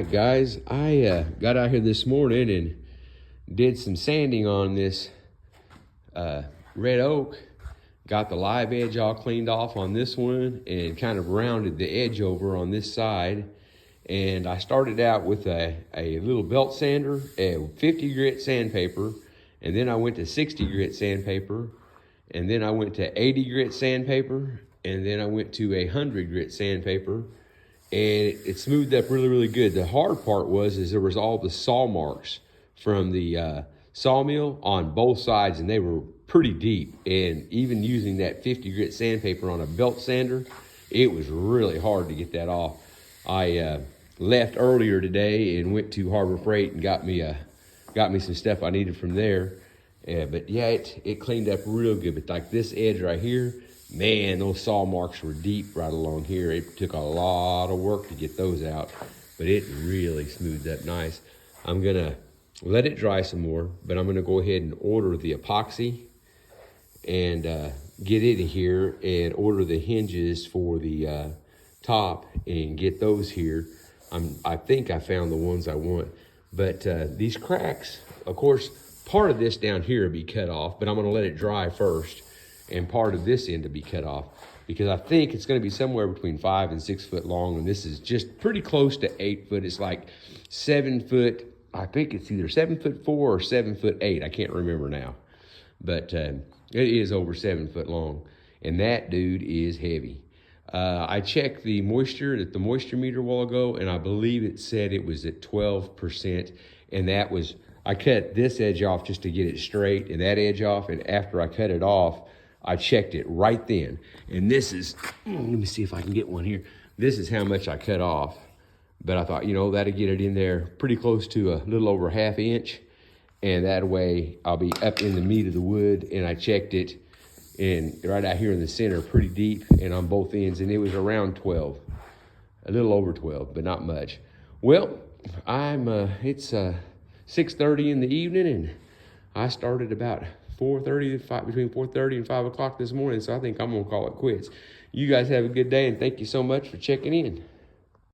right, guys, I got out here this morning and did some sanding on this red oak. Got the live edge all cleaned off on this one and kind of rounded the edge over on this side. And I started out with a little belt sander, a 50 grit sandpaper, and then I went to 60 grit sandpaper, and then I went to 80 grit sandpaper, and then I went to 100 grit sandpaper. And it smoothed up really, really good. The hard part is there was all the saw marks from the sawmill on both sides, and they were pretty deep. And even using that 50 grit sandpaper on a belt sander, it was really hard to get that off. I left earlier today and went to Harbor Freight and got me some stuff I needed from there. But yeah, it cleaned up real good. But like this edge right here, man, those saw marks were deep right along here. It took a lot of work to get those out, but it really smoothed up nice. I'm gonna let it dry some more, but I'm gonna go ahead and order the epoxy and get it here and order the hinges for the top and get those here. I think I found the ones I want, but these cracks, of course, part of this down here will be cut off, but I'm gonna let it dry first, and part of this end to be cut off, because I think it's gonna be somewhere between 5 and 6 foot long, and this is just pretty close to 8 foot. It's like 7 foot, I think it's either 7'4" or 7'8", I can't remember now. But it is over 7 foot long, and that dude is heavy. I checked the moisture at the moisture meter a while ago, and I believe it said it was at 12%, and that was, I cut this edge off just to get it straight, and that edge off, and after I cut it off, I checked it right then. And this is, let me see if I can get one here. This is how much I cut off. But I thought, that'll get it in there pretty close to a little over 1/2 inch. And that way I'll be up in the meat of the wood. And I checked it, and right out here in the center, pretty deep and on both ends. And it was around 12, a little over 12, but not much. Well, it's 6:30 in the evening, and I started about 4:30, between 4:30 and 5 o'clock this morning, so I think I'm gonna call it quits. You guys have a good day, and thank you so much for checking in.